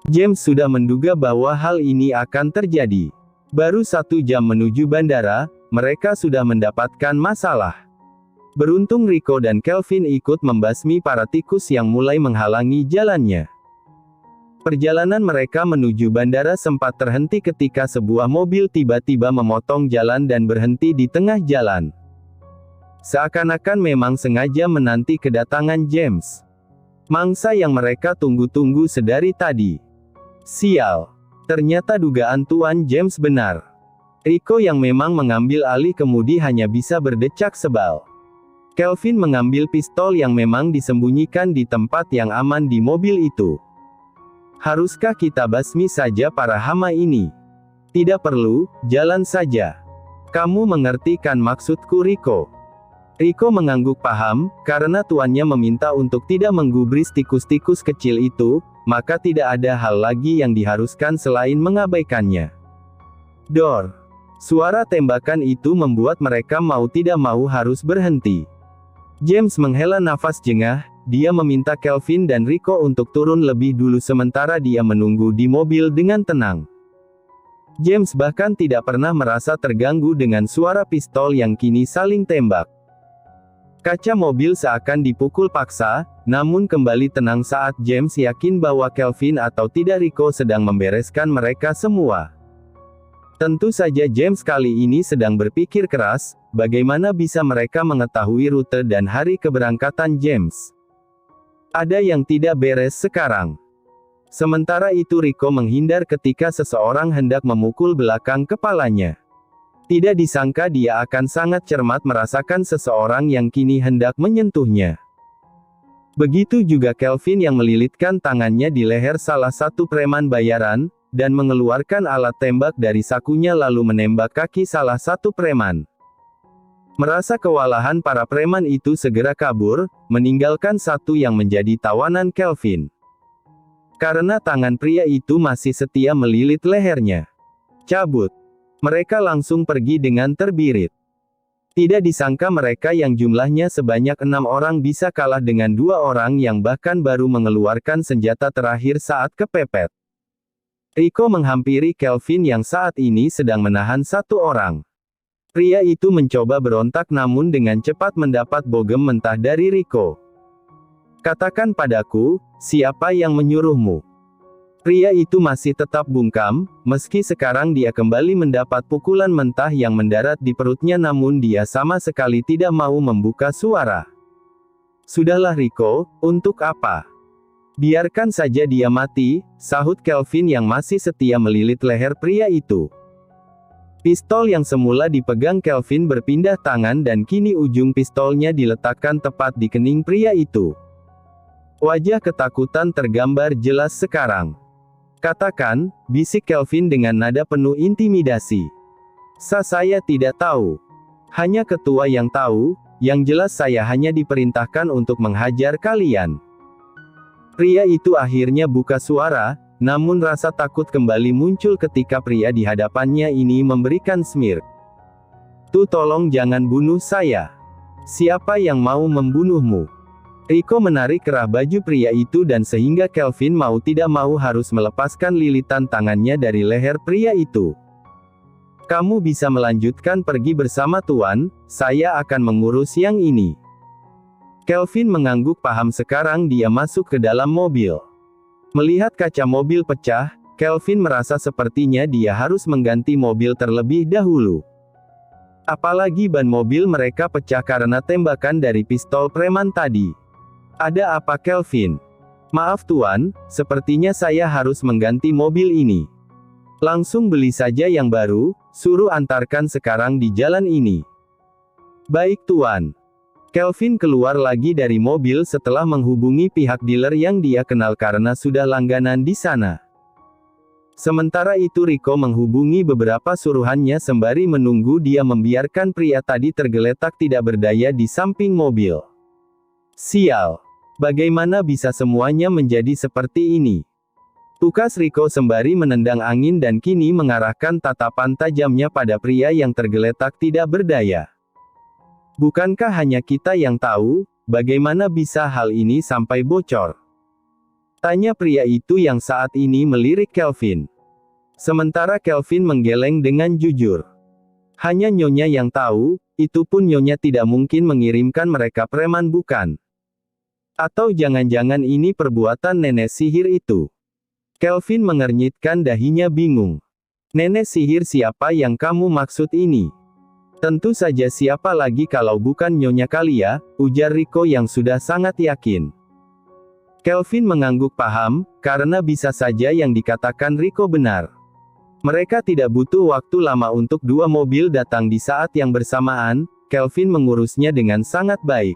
James sudah menduga bahwa hal ini akan terjadi. Baru 1 jam menuju bandara, mereka sudah mendapatkan masalah. Beruntung Rico dan Kelvin ikut membasmi para tikus yang mulai menghalangi jalannya. Perjalanan mereka menuju bandara sempat terhenti ketika sebuah mobil tiba-tiba memotong jalan dan berhenti di tengah jalan. Seakan-akan memang sengaja menanti kedatangan James. Mangsa yang mereka tunggu-tunggu sedari tadi. Sial. Ternyata dugaan Tuan James benar. Rico yang memang mengambil alih kemudi hanya bisa berdecak sebal. Kelvin mengambil pistol yang memang disembunyikan di tempat yang aman di mobil itu. Haruskah kita basmi saja para hama ini? Tidak perlu, jalan saja. Kamu mengerti kan maksudku Rico? Rico mengangguk paham, karena tuannya meminta untuk tidak menggubris tikus-tikus kecil itu, maka tidak ada hal lagi yang diharuskan selain mengabaikannya. Dor. Suara tembakan itu membuat mereka mau tidak mau harus berhenti. James menghela nafas jengah, dia meminta Kelvin dan Rico untuk turun lebih dulu sementara dia menunggu di mobil dengan tenang. James bahkan tidak pernah merasa terganggu dengan suara pistol yang kini saling tembak. Kaca mobil seakan dipukul paksa, namun kembali tenang saat James yakin bahwa Kelvin atau tidak Rico sedang membereskan mereka semua. Tentu saja James kali ini sedang berpikir keras, bagaimana bisa mereka mengetahui rute dan hari keberangkatan James. Ada yang tidak beres sekarang. Sementara itu Rico menghindar ketika seseorang hendak memukul belakang kepalanya. Tidak disangka dia akan sangat cermat merasakan seseorang yang kini hendak menyentuhnya. Begitu juga Kelvin yang melilitkan tangannya di leher salah satu preman bayaran, dan mengeluarkan alat tembak dari sakunya lalu menembak kaki salah satu preman. Merasa kewalahan para preman itu segera kabur, meninggalkan satu yang menjadi tawanan Kelvin. Karena tangan pria itu masih setia melilit lehernya. Cabut. Mereka langsung pergi dengan terbirit. Tidak disangka mereka yang jumlahnya sebanyak 6 orang bisa kalah dengan 2 orang yang bahkan baru mengeluarkan senjata terakhir saat kepepet. Rico menghampiri Kelvin yang saat ini sedang menahan 1 orang. Pria itu mencoba berontak namun dengan cepat mendapat bogem mentah dari Rico. Katakan padaku, siapa yang menyuruhmu? Pria itu masih tetap bungkam, meski sekarang dia kembali mendapat pukulan mentah yang mendarat di perutnya namun dia sama sekali tidak mau membuka suara. Sudahlah Rico, untuk apa? Biarkan saja dia mati, sahut Kelvin yang masih setia melilit leher pria itu. Pistol yang semula dipegang Kelvin berpindah tangan dan kini ujung pistolnya diletakkan tepat di kening pria itu. Wajah ketakutan tergambar jelas sekarang. Katakan, bisik Kelvin dengan nada penuh intimidasi. Saya tidak tahu. Hanya ketua yang tahu, yang jelas saya hanya diperintahkan untuk menghajar kalian. Pria itu akhirnya buka suara, namun rasa takut kembali muncul ketika pria di hadapannya ini memberikan smirk. Tuh tolong jangan bunuh saya. Siapa yang mau membunuhmu? Rico menarik kerah baju pria itu dan sehingga Kelvin mau tidak mau harus melepaskan lilitan tangannya dari leher pria itu. Kamu bisa melanjutkan pergi bersama Tuan, saya akan mengurus yang ini. Kelvin mengangguk paham sekarang dia masuk ke dalam mobil. Melihat kaca mobil pecah, Kelvin merasa sepertinya dia harus mengganti mobil terlebih dahulu. Apalagi ban mobil mereka pecah karena tembakan dari pistol preman tadi. Ada apa Kelvin? Maaf Tuan, sepertinya saya harus mengganti mobil ini. Langsung beli saja yang baru, suruh antarkan sekarang di jalan ini. Baik Tuan. Kelvin keluar lagi dari mobil setelah menghubungi pihak dealer yang dia kenal karena sudah langganan di sana. Sementara itu Rico menghubungi beberapa suruhannya sembari menunggu dia membiarkan pria tadi tergeletak tidak berdaya di samping mobil. Sial. Bagaimana bisa semuanya menjadi seperti ini? Tukas Rico sembari menendang angin dan kini mengarahkan tatapan tajamnya pada pria yang tergeletak tidak berdaya. Bukankah hanya kita yang tahu, bagaimana bisa hal ini sampai bocor? Tanya pria itu yang saat ini melirik Kelvin. Sementara Kelvin menggeleng dengan jujur. Hanya Nyonya yang tahu, itu pun Nyonya tidak mungkin mengirimkan mereka preman bukan? Atau jangan-jangan ini perbuatan nenek sihir itu? Kelvin mengernyitkan dahinya bingung. Nenek sihir siapa yang kamu maksud ini? Tentu saja siapa lagi kalau bukan Nyonya Kalia, ujar Rico yang sudah sangat yakin. Kelvin mengangguk paham, karena bisa saja yang dikatakan Rico benar. Mereka tidak butuh waktu lama untuk dua mobil datang di saat yang bersamaan. Kelvin mengurusnya dengan sangat baik.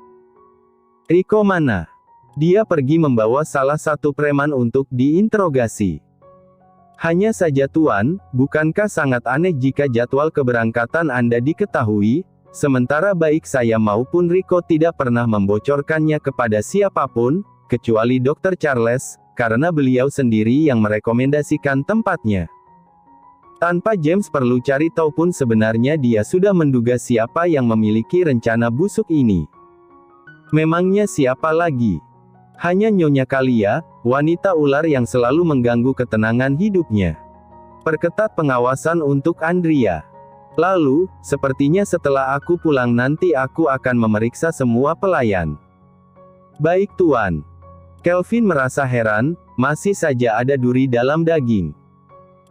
Rico mana? Dia pergi membawa salah satu preman untuk diinterogasi. Hanya saja Tuan, bukankah sangat aneh jika jadwal keberangkatan Anda diketahui, sementara baik saya maupun Rico tidak pernah membocorkannya kepada siapapun, kecuali Dr. Charles, karena beliau sendiri yang merekomendasikan tempatnya. Tanpa James perlu cari tahu pun sebenarnya dia sudah menduga siapa yang memiliki rencana busuk ini. Memangnya siapa lagi? Hanya Nyonya Kalia, wanita ular yang selalu mengganggu ketenangan hidupnya. Perketat pengawasan untuk Andrea. Lalu, sepertinya setelah aku pulang nanti aku akan memeriksa semua pelayan. Baik Tuan. Kelvin merasa heran, masih saja ada duri dalam daging.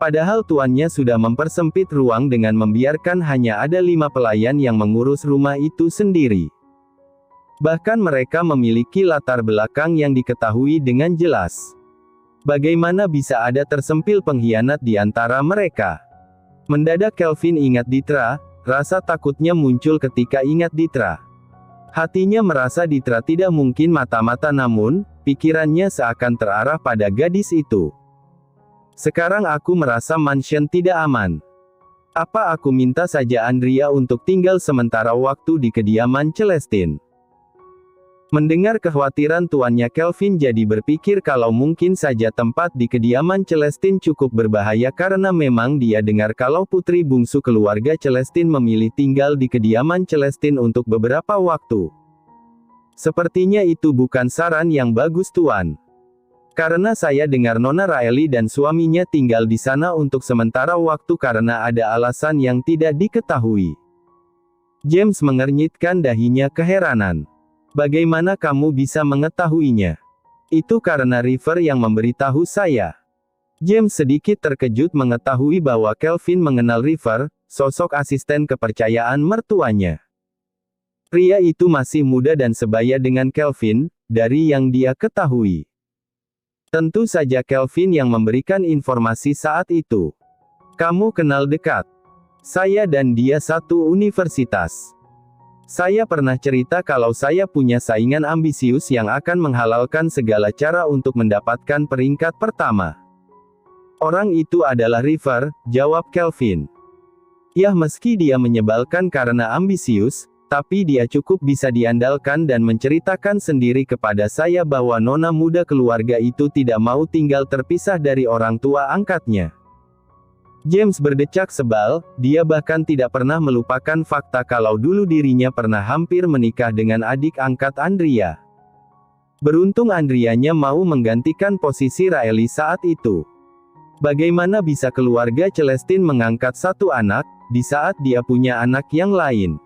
Padahal tuannya sudah mempersempit ruang dengan membiarkan hanya ada 5 pelayan yang mengurus rumah itu sendiri. Bahkan mereka memiliki latar belakang yang diketahui dengan jelas. Bagaimana bisa ada tersempil pengkhianat di antara mereka? Mendadak Kelvin ingat Ditra, rasa takutnya muncul ketika ingat Ditra. Hatinya merasa Ditra tidak mungkin mata-mata namun, pikirannya seakan terarah pada gadis itu. Sekarang aku merasa mansion tidak aman. Apa aku minta saja Andrea untuk tinggal sementara waktu di kediaman Celestine? Mendengar kekhawatiran tuannya Kelvin jadi berpikir kalau mungkin saja tempat di kediaman Celestine cukup berbahaya karena memang dia dengar kalau putri bungsu keluarga Celestine memilih tinggal di kediaman Celestine untuk beberapa waktu. Sepertinya itu bukan saran yang bagus Tuan. Karena saya dengar Nona Raeli dan suaminya tinggal di sana untuk sementara waktu karena ada alasan yang tidak diketahui. James mengernyitkan dahinya keheranan. Bagaimana kamu bisa mengetahuinya? Itu karena River yang memberitahu saya. James sedikit terkejut mengetahui bahwa Kelvin mengenal River, sosok asisten kepercayaan mertuanya. Pria itu masih muda dan sebaya dengan Kelvin, dari yang dia ketahui. Tentu saja Kelvin yang memberikan informasi saat itu. Kamu kenal dekat. Saya dan dia satu universitas. Saya pernah cerita kalau saya punya saingan ambisius yang akan menghalalkan segala cara untuk mendapatkan peringkat pertama. Orang itu adalah River, jawab Kelvin. Ya meski dia menyebalkan karena ambisius, tapi dia cukup bisa diandalkan dan menceritakan sendiri kepada saya bahwa nona muda keluarga itu tidak mau tinggal terpisah dari orang tua angkatnya. James berdecak sebal, dia bahkan tidak pernah melupakan fakta kalau dulu dirinya pernah hampir menikah dengan adik angkat Andrea. Beruntung Andrianya mau menggantikan posisi Raeli saat itu. Bagaimana bisa keluarga Celestine mengangkat satu anak, di saat dia punya anak yang lain?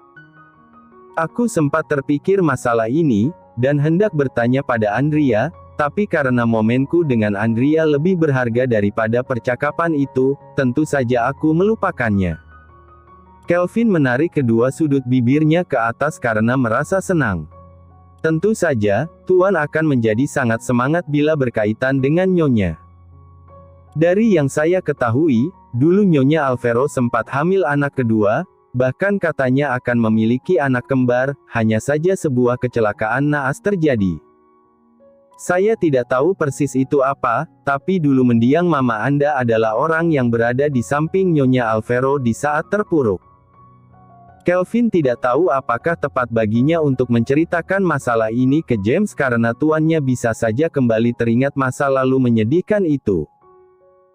Aku sempat terpikir masalah ini, dan hendak bertanya pada Andrea, tapi karena momenku dengan Andrea lebih berharga daripada percakapan itu, tentu saja aku melupakannya. Kelvin menarik kedua sudut bibirnya ke atas karena merasa senang. Tentu saja, Tuan akan menjadi sangat semangat bila berkaitan dengan Nyonya. Dari yang saya ketahui, dulu Nyonya Alvaro sempat hamil anak kedua, bahkan katanya akan memiliki anak kembar, hanya saja sebuah kecelakaan naas terjadi. Saya tidak tahu persis itu apa, tapi dulu mendiang mama Anda adalah orang yang berada di samping Nyonya Alvaro di saat terpuruk. Kelvin tidak tahu apakah tepat baginya untuk menceritakan masalah ini ke James karena tuannya bisa saja kembali teringat masa lalu menyedihkan itu.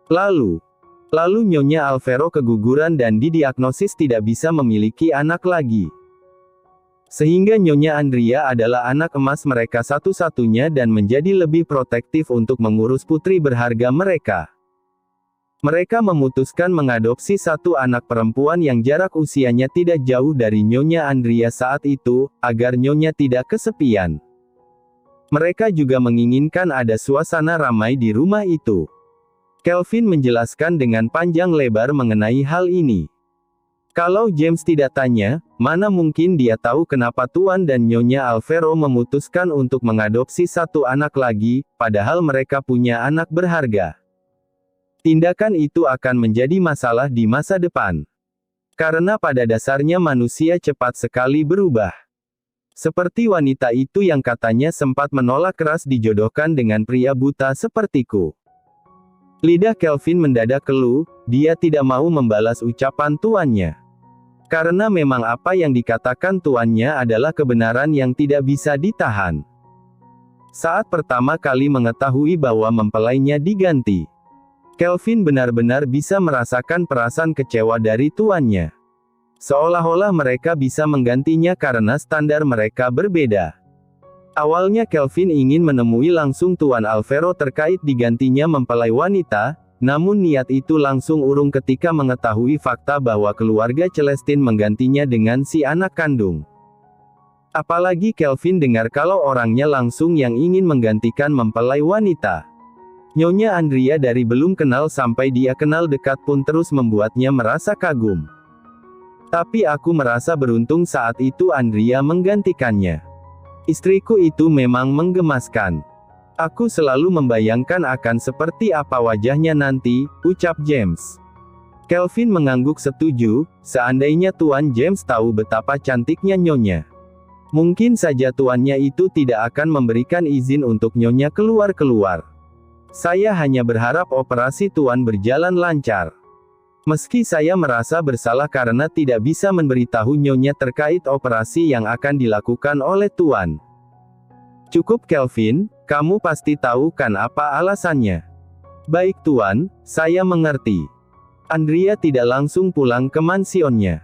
Lalu Nyonya Alvaro keguguran dan didiagnosis tidak bisa memiliki anak lagi. Sehingga Nyonya Andrea adalah anak emas mereka satu-satunya dan menjadi lebih protektif untuk mengurus putri berharga mereka. Mereka memutuskan mengadopsi satu anak perempuan yang jarak usianya tidak jauh dari Nyonya Andrea saat itu, agar Nyonya tidak kesepian. Mereka juga menginginkan ada suasana ramai di rumah itu. Kelvin menjelaskan dengan panjang lebar mengenai hal ini. Kalau James tidak tanya, mana mungkin dia tahu kenapa Tuan dan Nyonya Alvaro memutuskan untuk mengadopsi satu anak lagi, padahal mereka punya anak berharga. Tindakan itu akan menjadi masalah di masa depan. Karena pada dasarnya manusia cepat sekali berubah. Seperti wanita itu yang katanya sempat menolak keras dijodohkan dengan pria buta sepertiku. Lidah Kelvin mendadak keluh, dia tidak mau membalas ucapan tuannya. Karena memang apa yang dikatakan tuannya adalah kebenaran yang tidak bisa ditahan. Saat pertama kali mengetahui bahwa mempelainya diganti, Kelvin benar-benar bisa merasakan perasaan kecewa dari tuannya. Seolah-olah mereka bisa menggantinya karena standar mereka berbeda. Awalnya Kelvin ingin menemui langsung Tuan Alvaro terkait digantinya mempelai wanita, namun niat itu langsung urung ketika mengetahui fakta bahwa keluarga Celestine menggantinya dengan si anak kandung. Apalagi Kelvin dengar kalau orangnya langsung yang ingin menggantikan mempelai wanita. Nyonya Andrea dari belum kenal sampai dia kenal dekat pun terus membuatnya merasa kagum. Tapi aku merasa beruntung saat itu Andrea menggantikannya. Istriku itu memang menggemaskan. Aku selalu membayangkan akan seperti apa wajahnya nanti, ucap James. Kelvin mengangguk setuju, seandainya Tuan James tahu betapa cantiknya Nyonya. Mungkin saja tuannya itu tidak akan memberikan izin untuk Nyonya keluar-keluar. Saya hanya berharap operasi Tuan berjalan lancar. Meski saya merasa bersalah karena tidak bisa memberitahu Nyonya terkait operasi yang akan dilakukan oleh Tuan. Cukup Kelvin, kamu pasti tahu kan apa alasannya. Baik Tuan, saya mengerti. Andrea tidak langsung pulang ke mansionnya,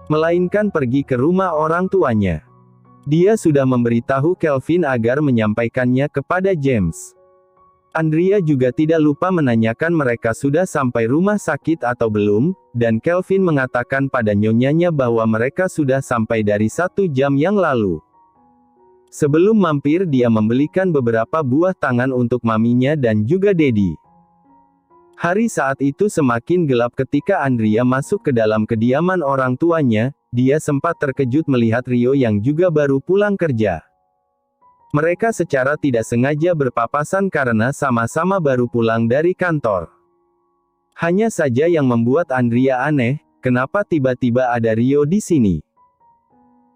melainkan pergi ke rumah orang tuanya. Dia sudah memberitahu Kelvin agar menyampaikannya kepada James. Andrea juga tidak lupa menanyakan mereka sudah sampai rumah sakit atau belum, dan Kelvin mengatakan pada nyonyanya bahwa mereka sudah sampai dari 1 jam yang lalu. Sebelum mampir dia membelikan beberapa buah tangan untuk maminya dan juga Dedi. Hari saat itu semakin gelap ketika Andrea masuk ke dalam kediaman orang tuanya, dia sempat terkejut melihat Rio yang juga baru pulang kerja. Mereka secara tidak sengaja berpapasan karena sama-sama baru pulang dari kantor. Hanya saja yang membuat Andrea aneh, kenapa tiba-tiba ada Rio di sini?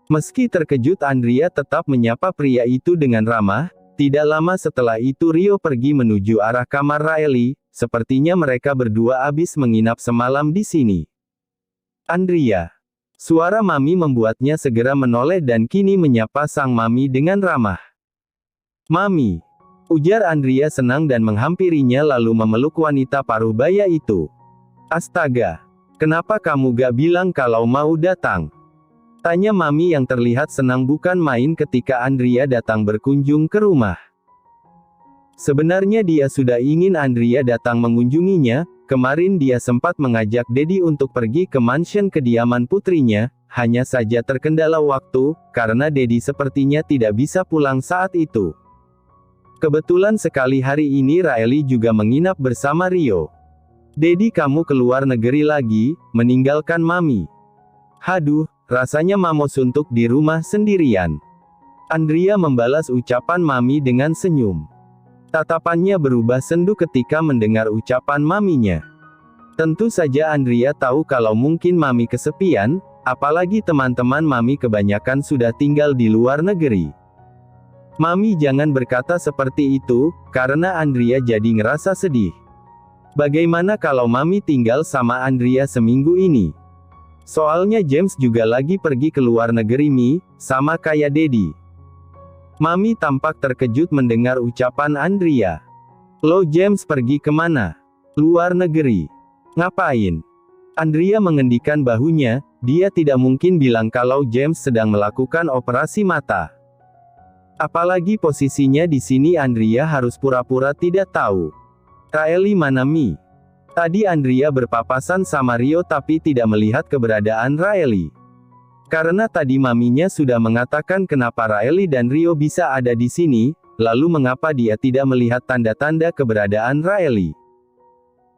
Meski terkejut Andrea tetap menyapa pria itu dengan ramah. Tidak lama setelah itu Rio pergi menuju arah kamar Riley, sepertinya mereka berdua habis menginap semalam di sini. Andrea. Suara mami membuatnya segera menoleh dan kini menyapa sang mami dengan ramah. Mami. Ujar Andrea senang dan menghampirinya lalu memeluk wanita paruh baya itu. Astaga. Kenapa kamu gak bilang kalau mau datang? Tanya mami yang terlihat senang bukan main ketika Andrea datang berkunjung ke rumah. Sebenarnya dia sudah ingin Andrea datang mengunjunginya, kemarin dia sempat mengajak Dedi untuk pergi ke mansion kediaman putrinya, hanya saja terkendala waktu, karena Dedi sepertinya tidak bisa pulang saat itu. Kebetulan sekali hari ini Riley juga menginap bersama Rio. Dedi kamu keluar negeri lagi, meninggalkan mami. Haduh. Rasanya mamo suntuk di rumah sendirian. Andrea membalas ucapan mami dengan senyum. Tatapannya berubah sendu ketika mendengar ucapan maminya. Tentu saja Andrea tahu kalau mungkin mami kesepian, apalagi teman-teman mami kebanyakan sudah tinggal di luar negeri. Mami jangan berkata seperti itu, karena Andrea jadi ngerasa sedih. Bagaimana kalau mami tinggal sama Andrea seminggu ini? Soalnya James juga lagi pergi ke luar negeri sama kayak Dedi. Mami tampak terkejut mendengar ucapan Andrea. Lo James pergi kemana? Luar negeri. Ngapain? Andrea mengendikkan bahunya, dia tidak mungkin bilang kalau James sedang melakukan operasi mata. Apalagi posisinya di sini Andrea harus pura-pura tidak tahu. Raeli mana Mi? Tadi Andrea berpapasan sama Rio tapi tidak melihat keberadaan Raeli. Karena tadi maminya sudah mengatakan kenapa Raeli dan Rio bisa ada di sini, lalu mengapa dia tidak melihat tanda-tanda keberadaan Raeli?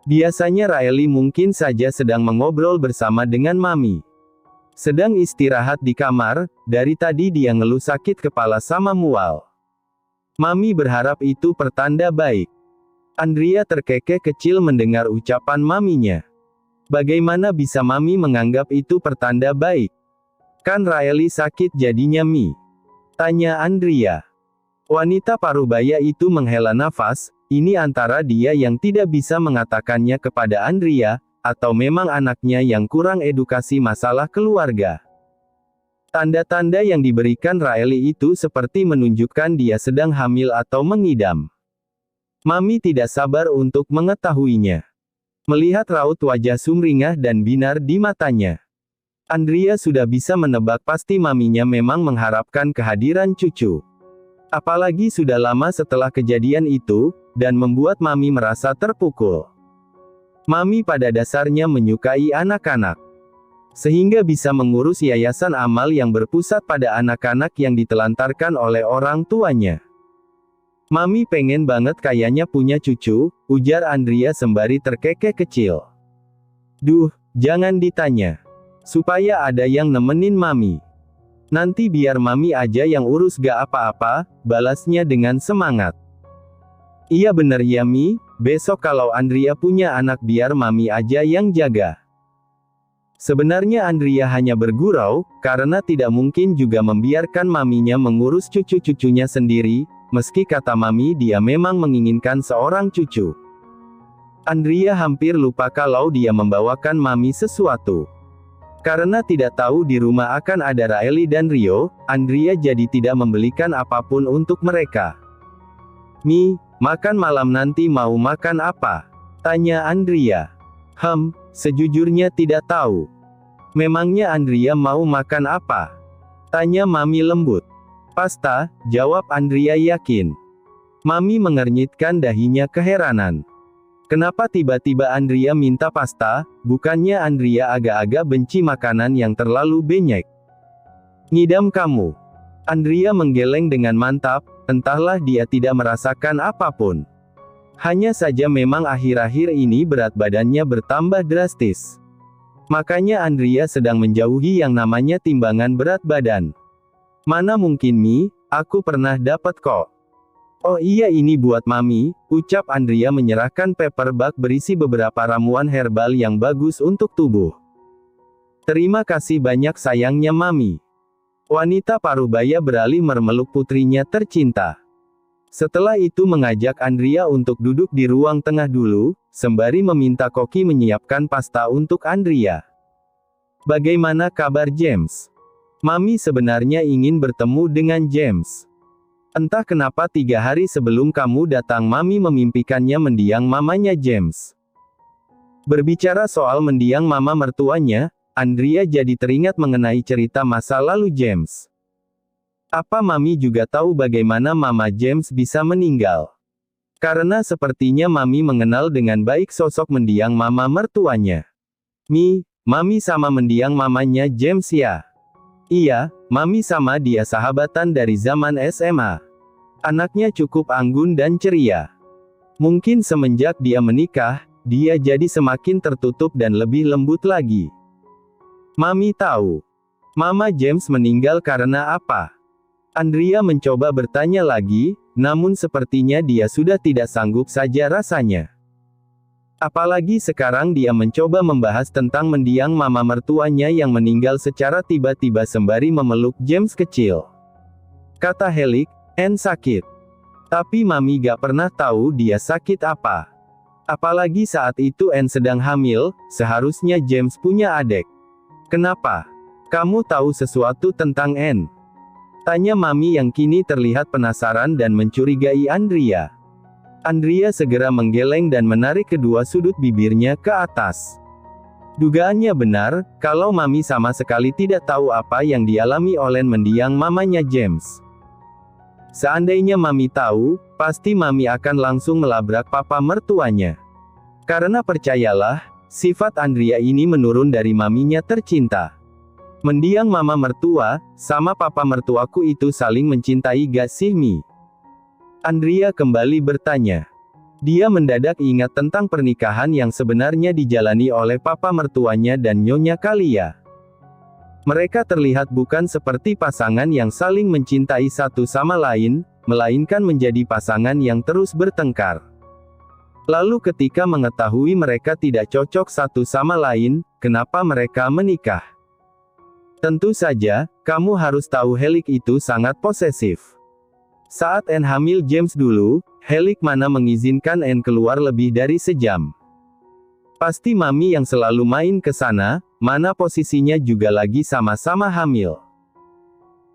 Biasanya Raeli mungkin saja sedang mengobrol bersama dengan mami. Sedang istirahat di kamar, dari tadi dia ngeluh sakit kepala sama mual. Mami berharap itu pertanda baik. Andrea terkekeh kecil mendengar ucapan maminya. Bagaimana bisa mami menganggap itu pertanda baik? Kan Raeli sakit jadinya Mi? Tanya Andrea. Wanita parubaya itu menghela nafas, ini antara dia yang tidak bisa mengatakannya kepada Andrea, atau memang anaknya yang kurang edukasi masalah keluarga. Tanda-tanda yang diberikan Raeli itu seperti menunjukkan dia sedang hamil atau mengidam. Mami tidak sabar untuk mengetahuinya. Melihat raut wajah sumringah dan binar di matanya, Andrea sudah bisa menebak pasti maminya memang mengharapkan kehadiran cucu. Apalagi sudah lama setelah kejadian itu, dan membuat mami merasa terpukul. Mami pada dasarnya menyukai anak-anak. Sehingga bisa mengurus yayasan amal yang berpusat pada anak-anak yang ditelantarkan oleh orang tuanya. Mami pengen banget kayaknya punya cucu, ujar Andrea sembari terkekeh kecil. Duh, jangan ditanya. Supaya ada yang nemenin mami. Nanti biar mami aja yang urus gak apa-apa, balasnya dengan semangat. Iya bener ya Mi, besok kalau Andrea punya anak biar mami aja yang jaga. Sebenarnya Andrea hanya bergurau, karena tidak mungkin juga membiarkan maminya mengurus cucu-cucunya sendiri, meski kata mami dia memang menginginkan seorang cucu. Andrea hampir lupa kalau dia membawakan mami sesuatu. Karena tidak tahu di rumah akan ada Raeli dan Rio, Andrea jadi tidak membelikan apapun untuk mereka. Mi, makan malam nanti mau makan apa? Tanya Andrea. Sejujurnya tidak tahu. Memangnya Andrea mau makan apa? Tanya mami lembut. Pasta, jawab Andrea yakin. Mami mengernyitkan dahinya keheranan. Kenapa tiba-tiba Andrea minta pasta, bukannya Andrea agak-agak benci makanan yang terlalu banyak. Ngidam kamu. Andrea menggeleng dengan mantap, entahlah dia tidak merasakan apapun. Hanya saja memang akhir-akhir ini berat badannya bertambah drastis. Makanya Andrea sedang menjauhi yang namanya timbangan berat badan. Mana mungkin Mi, aku pernah dapat kok. Oh iya ini buat mami, ucap Andrea menyerahkan paper bag berisi beberapa ramuan herbal yang bagus untuk tubuh. Terima kasih banyak sayangnya mami. Wanita parubaya beralih memeluk putrinya tercinta. Setelah itu mengajak Andrea untuk duduk di ruang tengah dulu, sembari meminta koki menyiapkan pasta untuk Andrea. Bagaimana kabar James? Mami sebenarnya ingin bertemu dengan James. Entah kenapa 3 hari sebelum kamu datang mami memimpikannya mendiang mamanya James. Berbicara soal mendiang mama mertuanya, Andrea jadi teringat mengenai cerita masa lalu James. Apa mami juga tahu bagaimana mama James bisa meninggal? Karena sepertinya mami mengenal dengan baik sosok mendiang mama mertuanya. Mami sama mendiang mamanya James ya? Iya, mami sama dia sahabatan dari zaman SMA. Anaknya cukup anggun dan ceria. Mungkin semenjak dia menikah, dia jadi semakin tertutup dan lebih lembut lagi. Mami tahu. Mama James meninggal karena apa? Andrea mencoba bertanya lagi, namun sepertinya dia sudah tidak sanggup saja rasanya. Apalagi sekarang dia mencoba membahas tentang mendiang mama mertuanya yang meninggal secara tiba-tiba sembari memeluk James kecil. Kata Helik, Anne sakit. Tapi mami gak pernah tahu dia sakit apa. Apalagi saat itu Anne sedang hamil, seharusnya James punya adik. Kenapa? Kamu tahu sesuatu tentang Anne? Tanya mami yang kini terlihat penasaran dan mencurigai Andrea. Andrea segera menggeleng dan menarik kedua sudut bibirnya ke atas. Dugaannya benar, kalau Mami sama sekali tidak tahu apa yang dialami oleh mendiang mamanya James. Seandainya Mami tahu, pasti Mami akan langsung melabrak papa mertuanya. Karena percayalah, sifat Andrea ini menurun dari maminya tercinta. Mendiang mama mertua, sama papa mertuaku itu saling mencintai gak sih Mi? Andrea kembali bertanya. Dia mendadak ingat tentang pernikahan yang sebenarnya dijalani oleh papa mertuanya dan Nyonya Kalia. Mereka terlihat bukan seperti pasangan yang saling mencintai satu sama lain, melainkan menjadi pasangan yang terus bertengkar. Lalu ketika mengetahui mereka tidak cocok satu sama lain, kenapa mereka menikah? Tentu saja, kamu harus tahu Helik itu sangat posesif. Saat Anne hamil James dulu, Helik mana mengizinkan Anne keluar lebih dari sejam. Pasti Mami yang selalu main ke sana, mana posisinya juga lagi sama-sama hamil.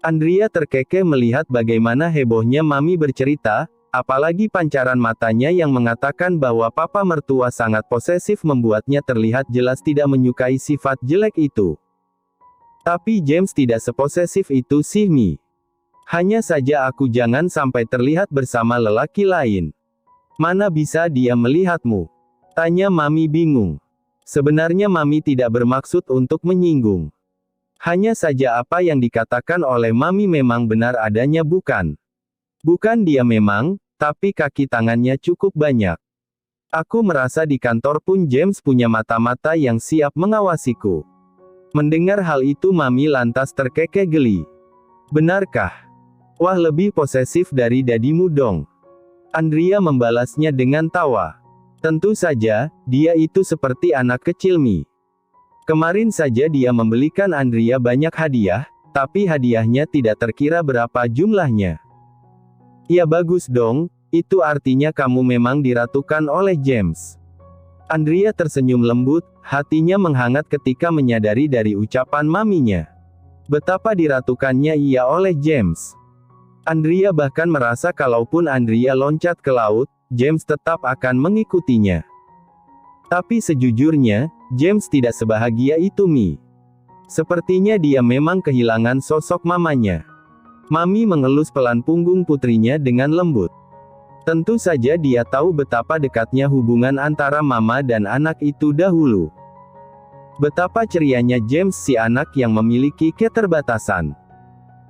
Andrea terkekeh melihat bagaimana hebohnya Mami bercerita, apalagi pancaran matanya yang mengatakan bahwa papa mertua sangat posesif membuatnya terlihat jelas tidak menyukai sifat jelek itu. Tapi James tidak seposesif itu sih Mi. Hanya saja aku jangan sampai terlihat bersama lelaki lain. Mana bisa dia melihatmu? Tanya Mami bingung. Sebenarnya Mami tidak bermaksud untuk menyinggung. Hanya saja apa yang dikatakan oleh Mami memang benar adanya bukan. Bukan dia memang, tapi kaki tangannya cukup banyak. Aku merasa di kantor pun James punya mata-mata yang siap mengawasiku. Mendengar hal itu Mami lantas terkekeh geli. Benarkah? Wah lebih posesif dari dadimu dong. Andrea membalasnya dengan tawa. Tentu saja, dia itu seperti anak kecil Mi. Kemarin saja dia membelikan Andrea banyak hadiah, tapi hadiahnya tidak terkira berapa jumlahnya. Ya bagus dong, itu artinya kamu memang diratukan oleh James. Andrea tersenyum lembut, hatinya menghangat ketika menyadari dari ucapan maminya. Betapa diratukannya ia oleh James. Andrea bahkan merasa kalaupun Andrea loncat ke laut, James tetap akan mengikutinya. Tapi sejujurnya, James tidak sebahagia itu Mi. Sepertinya dia memang kehilangan sosok mamanya. Mami mengelus pelan punggung putrinya dengan lembut. Tentu saja dia tahu betapa dekatnya hubungan antara mama dan anak itu dahulu. Betapa cerianya James si anak yang memiliki keterbatasan.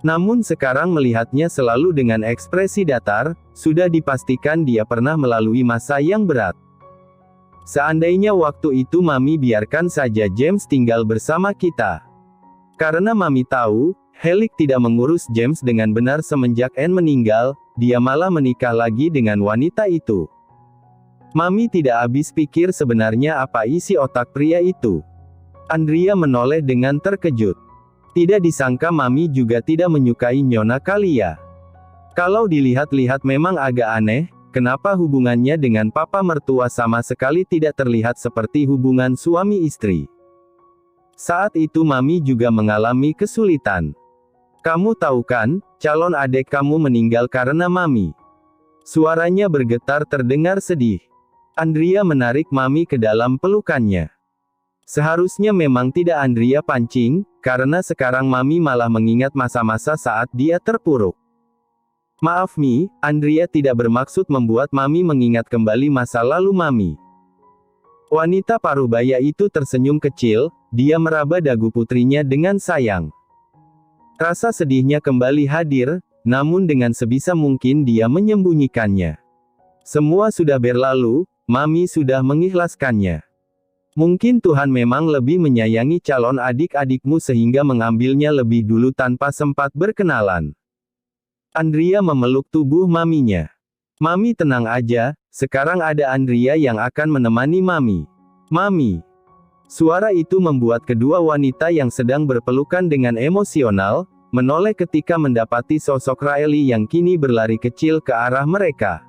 Namun sekarang melihatnya selalu dengan ekspresi datar, sudah dipastikan dia pernah melalui masa yang berat. Seandainya waktu itu Mami biarkan saja James tinggal bersama kita. Karena Mami tahu, Helik tidak mengurus James dengan benar semenjak Anne meninggal, dia malah menikah lagi dengan wanita itu. Mami tidak habis pikir sebenarnya apa isi otak pria itu. Andrea menoleh dengan terkejut. Tidak disangka Mami juga tidak menyukai Nyonya Kalia. Kalau dilihat-lihat memang agak aneh, kenapa hubungannya dengan papa mertua sama sekali tidak terlihat seperti hubungan suami istri. Saat itu Mami juga mengalami kesulitan. Kamu tahu kan, calon adik kamu meninggal karena Mami. Suaranya bergetar terdengar sedih. Andrea menarik Mami ke dalam pelukannya. Seharusnya memang tidak Andrea pancing, karena sekarang Mami malah mengingat masa-masa saat dia terpuruk. Maaf Mi, Andrea tidak bermaksud membuat Mami mengingat kembali masa lalu Mami. Wanita parubaya itu tersenyum kecil, dia meraba dagu putrinya dengan sayang. Rasa sedihnya kembali hadir, namun dengan sebisa mungkin dia menyembunyikannya. Semua sudah berlalu, Mami sudah mengikhlaskannya. Mungkin Tuhan memang lebih menyayangi calon adik-adikmu sehingga mengambilnya lebih dulu tanpa sempat berkenalan. Andrea memeluk tubuh Maminya. Mami tenang aja, sekarang ada Andrea yang akan menemani Mami. Mami. Suara itu membuat kedua wanita yang sedang berpelukan dengan emosional, menoleh ketika mendapati sosok Riley yang kini berlari kecil ke arah mereka.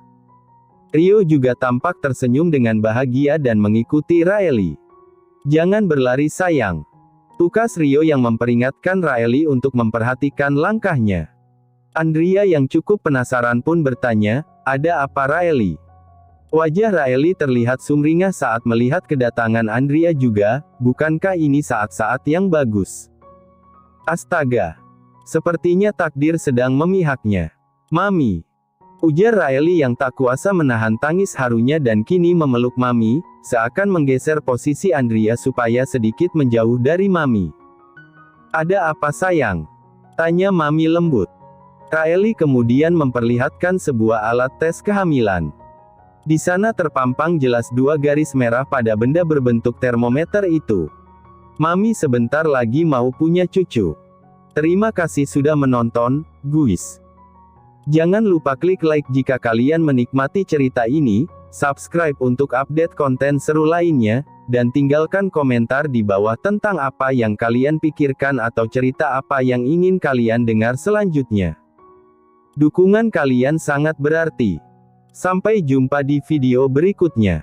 Rio juga tampak tersenyum dengan bahagia dan mengikuti Riley. Jangan berlari sayang. Tukas Rio yang memperingatkan Riley untuk memperhatikan langkahnya. Andrea yang cukup penasaran pun bertanya, ada apa Riley? Wajah Raeli terlihat sumringah saat melihat kedatangan Andrea juga. Bukankah ini saat-saat yang bagus? Astaga. Sepertinya takdir sedang memihaknya. Mami. Ujar Raeli yang tak kuasa menahan tangis harunya dan kini memeluk Mami, seakan menggeser posisi Andrea supaya sedikit menjauh dari Mami. Ada apa sayang? Tanya Mami lembut. Raeli kemudian memperlihatkan sebuah alat tes kehamilan. Di sana terpampang jelas 2 garis merah pada benda berbentuk termometer itu. Mami sebentar lagi mau punya cucu. Terima kasih sudah menonton, guys. Jangan lupa klik like jika kalian menikmati cerita ini, subscribe untuk update konten seru lainnya, dan tinggalkan komentar di bawah tentang apa yang kalian pikirkan atau cerita apa yang ingin kalian dengar selanjutnya. Dukungan kalian sangat berarti. Sampai jumpa di video berikutnya.